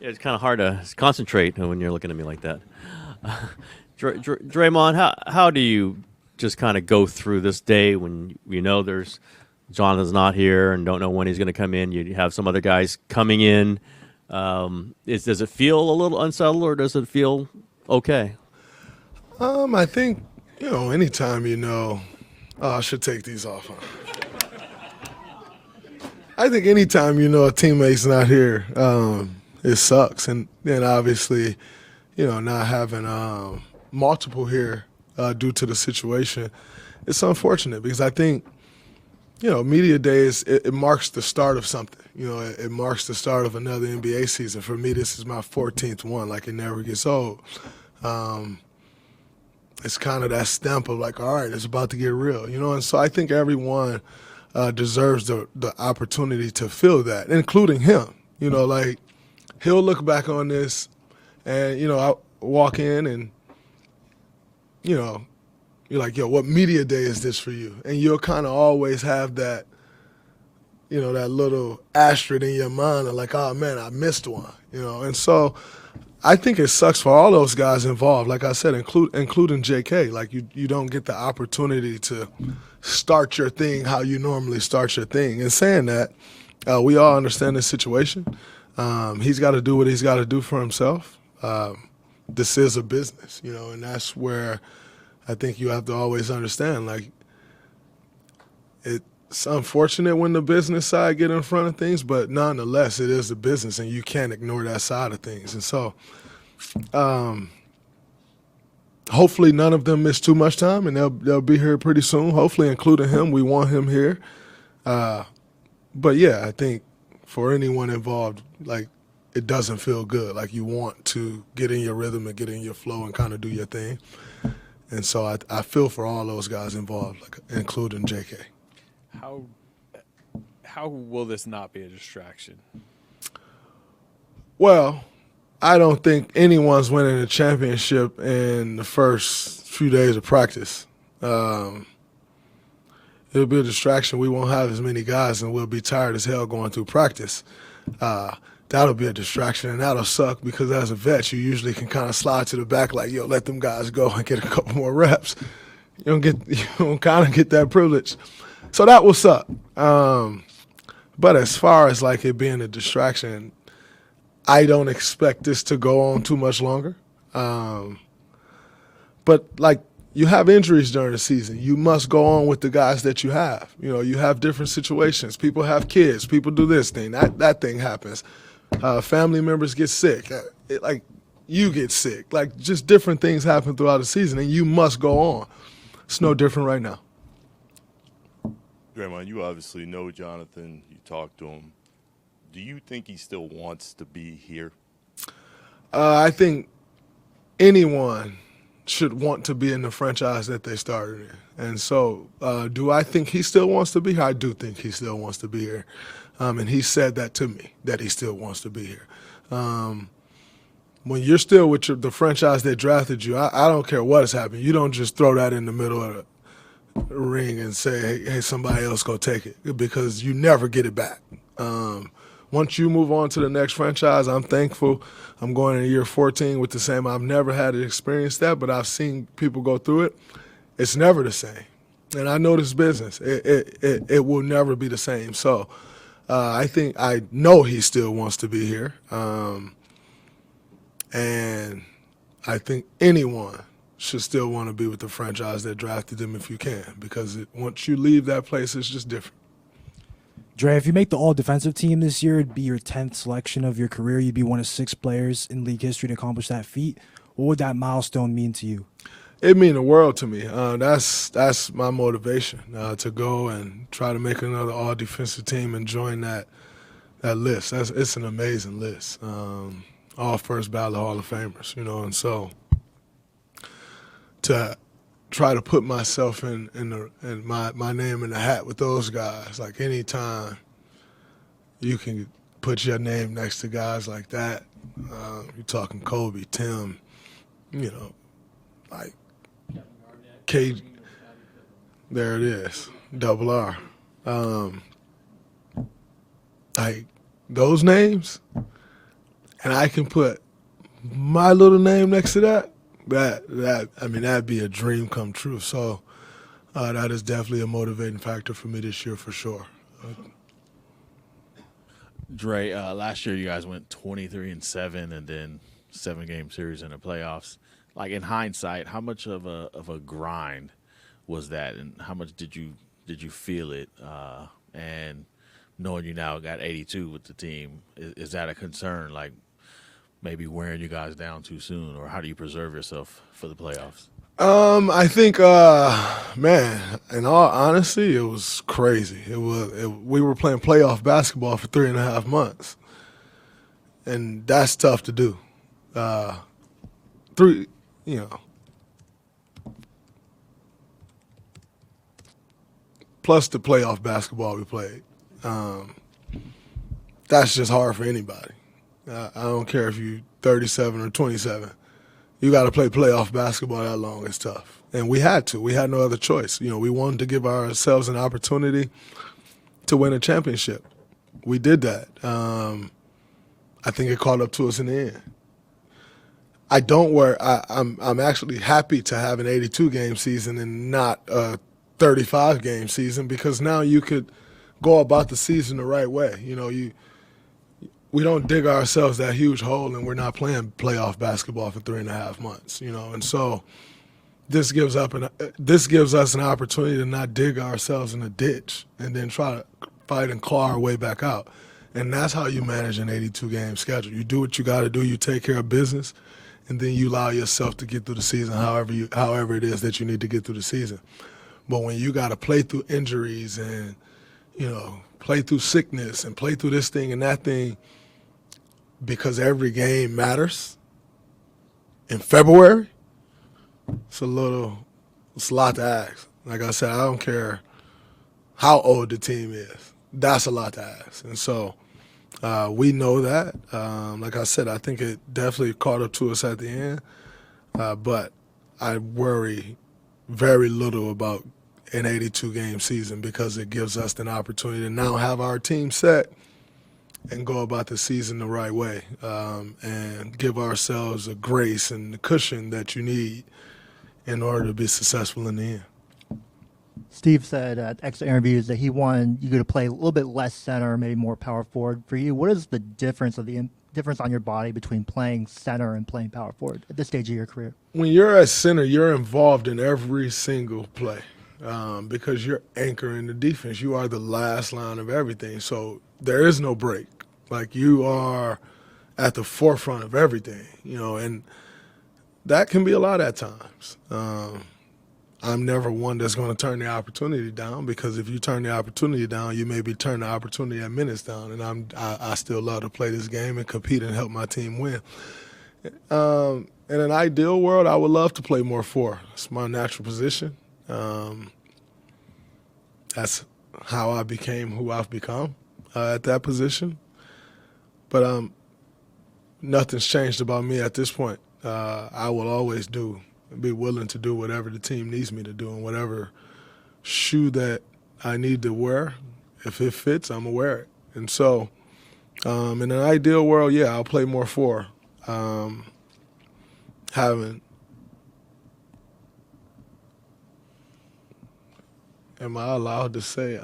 Yeah, it's kind of hard to concentrate when you're looking at me like that. Draymond, how do you just kind of go through this day when you know there's Jonathan's not here and don't know when he's going to come in? You have some other guys coming in. Does it feel a little unsettled or does it feel okay? I think, anytime I should take these off. Huh? I think anytime a teammate's not here, it sucks. And then obviously, not having multiple here due to the situation, it's unfortunate because I think, media days, it marks the start of something. It marks the start of another NBA season. For me, this is my 14th one. Like, it never gets old. It's kind of that stamp of like, all right, it's about to get real, And so I think everyone deserves the opportunity to feel that, including him. Like he'll look back on this, and I walk in, and you're like, yo, what media day is this for you? And you'll kind of always have that, that little asterisk in your mind of like, oh man, I missed one, And so I think it sucks for all those guys involved. Like I said, including JK. Like you don't get the opportunity to start your thing how you normally start your thing. And saying that, we all understand the situation. He's got to do what he's got to do for himself. This is a business, and that's where I think you have to always understand. Like, it's unfortunate when the business side get in front of things, but nonetheless, it is a business, and you can't ignore that side of things. And so, hopefully, none of them miss too much time, and they'll be here pretty soon. Hopefully, including him, we want him here. But yeah, I think for anyone involved, like, it doesn't feel good. Like, you want to get in your rhythm and get in your flow and kind of do your thing. And so I feel for all those guys involved, like, including JK. How will this not be a distraction? Well, I don't think anyone's winning a championship in the first few days of practice. It'll be a distraction. We won't have as many guys, and we'll be tired as hell going through practice. That'll be a distraction, and that'll suck because as a vet, you usually can kind of slide to the back like, yo, let them guys go and get a couple more reps. You don't kind of get that privilege. So that will suck. But as far as like it being a distraction, I don't expect this to go on too much longer. But like, you have injuries during the season. You must go on with the guys that you have. You have different situations. People have kids. People do this thing. That thing happens. Family members get sick. You get sick. Like, just different things happen throughout the season, and you must go on. It's no different right now. Draymond, you obviously know Jonathan. You talked to him. Do you think he still wants to be here? I think anyone should want to be in the franchise that they started in. And so do I think he still wants to be here? I do think he still wants to be here. And he said that to me, that he still wants to be here. When you're still with the franchise that drafted you, I don't care what has happened. You don't just throw that in the middle of the ring and say, hey, somebody else go take it, because you never get it back. Once you move on to the next franchise, I'm thankful. I'm going in year 14 with the same. I've never had to experience that, but I've seen people go through it. It's never the same. And I know this business. It will never be the same. So I know he still wants to be here. And I think anyone should still want to be with the franchise that drafted them if you can, because once you leave that place, it's just different. Dre, if you make the all-defensive team this year, it'd be your 10th selection of your career. You'd be one of 6 players in league history to accomplish that feat. What would that milestone mean to you? It means the world to me. That's my motivation, to go and try to make another all-defensive team and join that list. It's an amazing list. All first ballot Hall of Famers, and so to try to put myself in my name in the hat with those guys. Like, anytime you can put your name next to guys like that, you're talking Kobe, Tim, like K. There it is, double R. Like, those names, and I can put my little name next to that, that'd be a dream come true. So that is definitely a motivating factor for me this year for sure. Dre, last year you guys went 23-7 and then 7-game series in the playoffs. Like in hindsight, how much of a grind was that, and how much did you feel it? And knowing you now got 82 with the team, is that a concern? Like maybe wearing you guys down too soon, or how do you preserve yourself for the playoffs? I think, man, in all honesty, it was crazy. We were playing playoff basketball for 3.5 months, and that's tough to do. Plus the playoff basketball we played. That's just hard for anybody. I don't care if you're 37 or 27. You got to play playoff basketball that long. It's tough. And we had to. We had no other choice. We wanted to give ourselves an opportunity to win a championship. We did that. I think it caught up to us in the end. I'm actually happy to have an 82-game season and not a 35-game season, because now you could go about the season the right way. We don't dig ourselves that huge hole, and we're not playing playoff basketball for 3.5 months, and so this gives us an opportunity to not dig ourselves in a ditch and then try to fight and claw our way back out. And that's how you manage an 82-game schedule. You do what you got to do. You take care of business, and then you allow yourself to get through the season however it is that you need to get through the season. But when you got to play through injuries and, play through sickness and play through this thing and that thing, because every game matters in February, it's a lot to ask. Like I said, I don't care how old the team is. That's a lot to ask. And so we know that. Like I said, I think it definitely caught up to us at the end. But I worry very little about an 82-game season, because it gives us an opportunity to now have our team set and go about the season the right way, and give ourselves a grace and the cushion that you need in order to be successful in the end. Steve said at exit interviews that he wanted you to play a little bit less center, maybe more power forward. For you, what is the difference on your body between playing center and playing power forward at this stage of your career? When you're at center, you're involved in every single play, because you're anchoring the defense. You are the last line of everything. So there is no break. Like, you are at the forefront of everything, and that can be a lot at times. I'm never one that's going to turn the opportunity down, because if you turn the opportunity down, you maybe turn the opportunity at minutes down. And I still love to play this game and compete and help my team win. In an ideal world, I would love to play more 4. It's my natural position. That's how I became who I've become at that position. But nothing's changed about me at this point. I will always be willing to do whatever the team needs me to do, and whatever shoe that I need to wear, if it fits, I'm going to wear it. And so in an ideal world, yeah, I'll play more 4. Am I allowed to say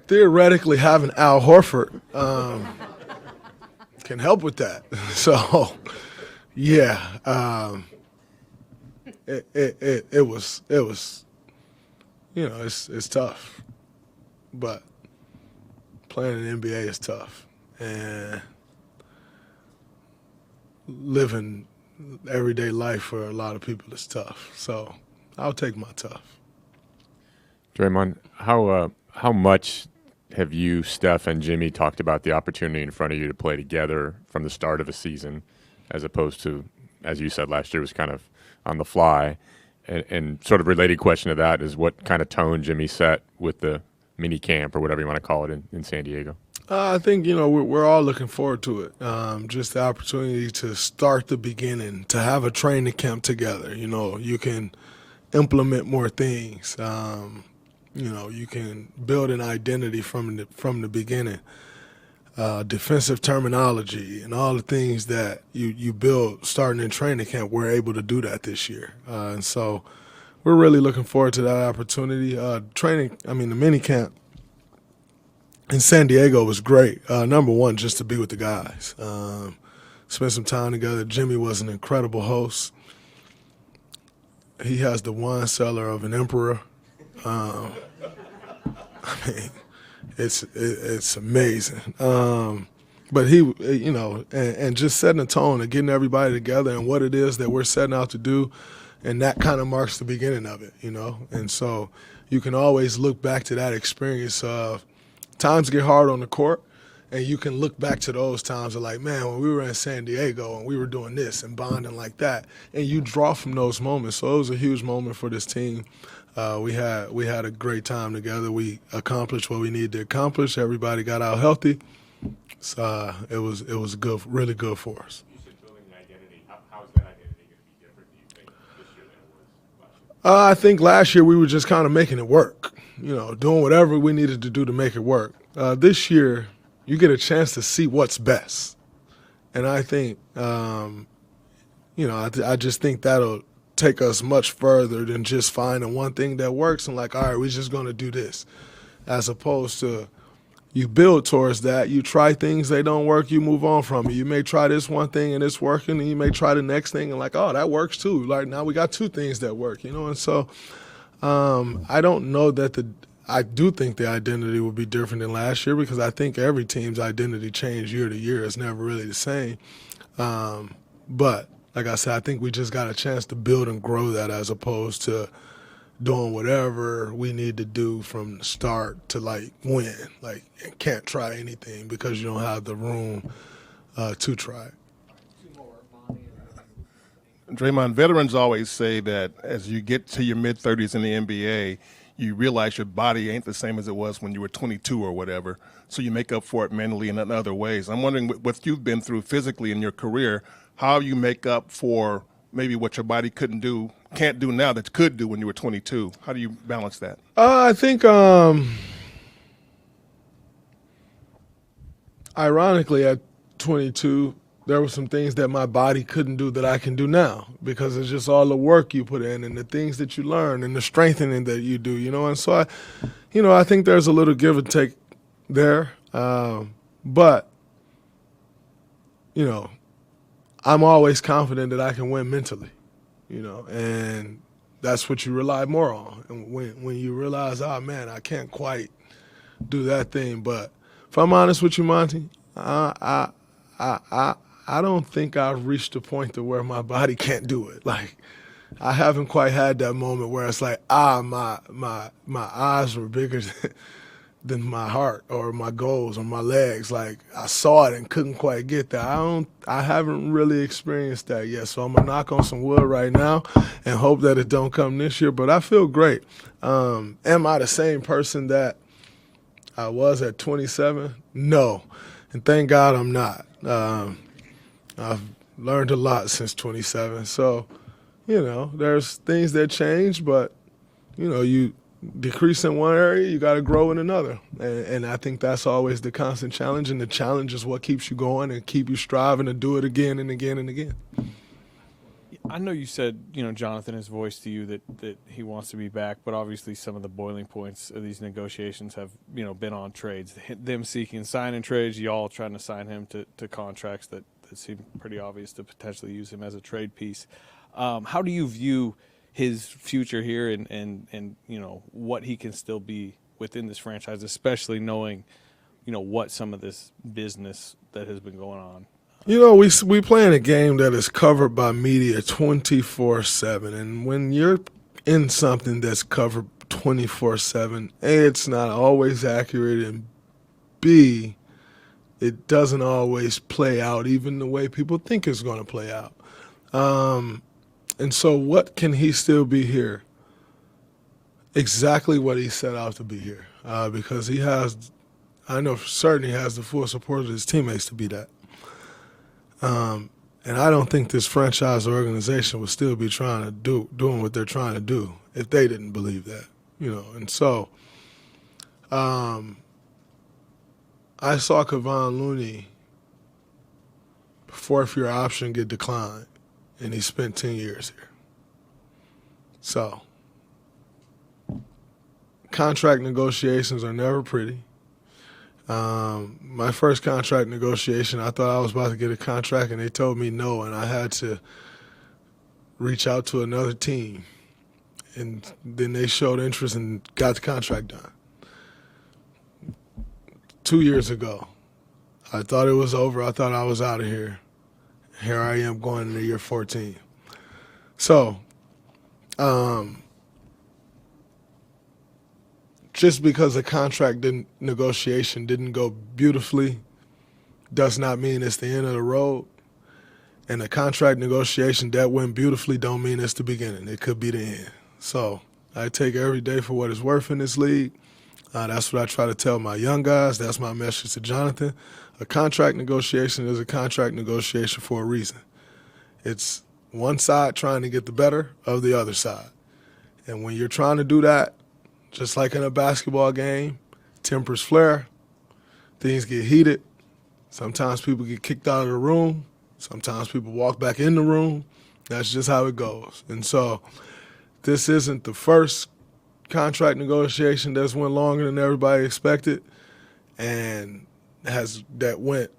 theoretically having Al Horford can help with that. So yeah, it was it's tough, but playing in the NBA is tough, and living everyday life for a lot of people is tough. So I'll take my tough. Draymond, how much have you, Steph, and Jimmy talked about the opportunity in front of you to play together from the start of a season, as opposed to, as you said, last year was kind of on the fly? And sort of related question to that is, what kind of tone Jimmy set with the mini camp, or whatever you want to call it, in San Diego? I think, we're all looking forward to it. Just the opportunity to start the beginning, to have a training camp together. You can implement more things. You can build an identity from the beginning. defensive terminology and all the things that you build starting in training camp, we're able to do that this year. And so we're really looking forward to that opportunity. The mini camp in San Diego was great. Number one, just to be with the guys. Spend some time together. Jimmy was an incredible host. He has the wine cellar of an emperor. It's amazing. But he, and just setting the tone and getting everybody together and what it is that we're setting out to do, and that kind of marks the beginning of it, And so you can always look back to that experience of times get hard on the court, and you can look back to those times of like, man, when we were in San Diego and we were doing this and bonding like that, and you draw from those moments. So it was a huge moment for this team. We had a great time together. We accomplished what we needed to accomplish. Everybody got out healthy. So it was good, really good for us. You said building an identity. How is that identity going to be different, do you think, this year than it was last year? I think last year we were just kind of making it work, doing whatever we needed to do to make it work. This year, you get a chance to see what's best. And I think, I just think that'll take us much further than just finding one thing that works and like, all right, we're just going to do this. As opposed to you build towards that, you try things, they don't work, you move on from it. You may try this one thing and it's working, and you may try the next thing and like, oh, that works too. Like now we got two things that work, And so I don't know that I do think the identity will be different than last year, because I think every team's identity changes year to year. It's never really the same. But like I said, I think we just got a chance to build and grow that, as opposed to doing whatever we need to do from the start to like win, like, and can't try anything because you don't have the room to try. Draymond, veterans always say that as you get to your mid-30s in the NBA, you realize your body ain't the same as it was when you were 22 or whatever, so you make up for it mentally and in other ways. I'm wondering what you've been through physically in your career, how you make up for maybe what your body can't do now that you could do when you were 22. How do you balance that? I think, ironically, at 22, there were some things that my body couldn't do that I can do now, because it's just all the work you put in and the things that you learn and the strengthening that you do, And so, I think there's a little give and take there. But, I'm always confident that I can win mentally, and that's what you rely more on. And when you realize, oh, man, I can't quite do that thing. But if I'm honest with you, Monty, I don't think I've reached a point to where my body can't do it. Like, I haven't quite had that moment where it's like, my eyes were bigger than my heart or my goals or my legs. Like, I saw it and couldn't quite get there. I haven't really experienced that yet. So I'm gonna knock on some wood right now and hope that it don't come this year. But I feel great. Am I the same person that I was at 27? No, and thank God I'm not. I've learned a lot since 27. So, there's things that change, but, you decrease in one area, you got to grow in another. And I think that's always the constant challenge, and the challenge is what keeps you going and keep you striving to do it again and again and again. I know you said, Jonathan has voiced to you that he wants to be back, but obviously some of the boiling points of these negotiations have, been on trades. Them seeking signing trades, y'all trying to sign him to contracts that seem pretty obvious to potentially use him as a trade piece. How do you view his future here and what he can still be within this franchise, especially knowing, what some of this business that has been going on? We play in a game that is covered by media 24/7, and when you're in something that's covered 24/7, A, it's not always accurate, and B, it doesn't always play out even the way people think it's going to play out. And so what can he still be here? Exactly what he set out to be here, because I know for certain he has the full support of his teammates to be that. And I don't think this franchise or organization would still be doing what they're trying to do if they didn't believe that, And so I I saw Kevon Looney fourth-year option get declined, and he spent 10 years here. So contract negotiations are never pretty. My first contract negotiation, I thought I was about to get a contract, and they told me no, and I had to reach out to another team. And then they showed interest and got the contract done. 2 years ago, I thought it was over. I thought I was out of here. Here I am going into year 14. So, just because a contract negotiation didn't go beautifully does not mean it's the end of the road. And a contract negotiation that went beautifully don't mean it's the beginning. It could be the end. So I take every day for what it's worth in this league. That's what I try to tell my young guys. That's my message to Jonathan. A contract negotiation is a contract negotiation for a reason. It's one side trying to get the better of the other side. And when you're trying to do that, just like in a basketball game, tempers flare, things get heated. Sometimes people get kicked out of the room. Sometimes people walk back in the room. That's just how it goes. And so this isn't the first contract negotiation that's went longer than everybody expected and that went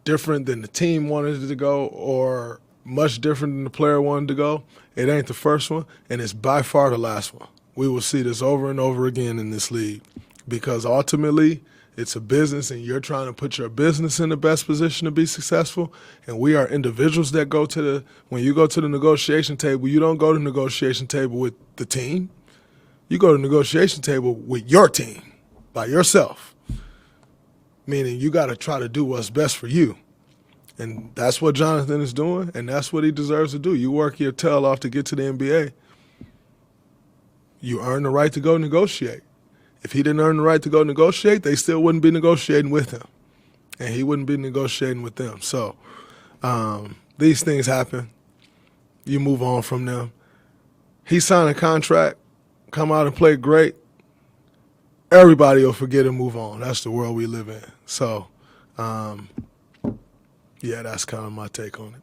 different than the team wanted it to go or much different than the player wanted to go. It ain't the first one, and it's by far the last one. We will see this over and over again in this league because ultimately it's a business and you're trying to put your business in the best position to be successful. And we are individuals that go to when you go to the negotiation table, you don't go to the negotiation table with the team. You go to the negotiation table with your team, by yourself. Meaning you got to try to do what's best for you. And that's what Jonathan is doing, and that's what he deserves to do. You work your tail off to get to the NBA. You earn the right to go negotiate. If he didn't earn the right to go negotiate, they still wouldn't be negotiating with him. And he wouldn't be negotiating with them. So these things happen. You move on from them. He signed a contract, come out and play great. Everybody will forget and move on. That's the world we live in. So, yeah, that's kind of my take on it.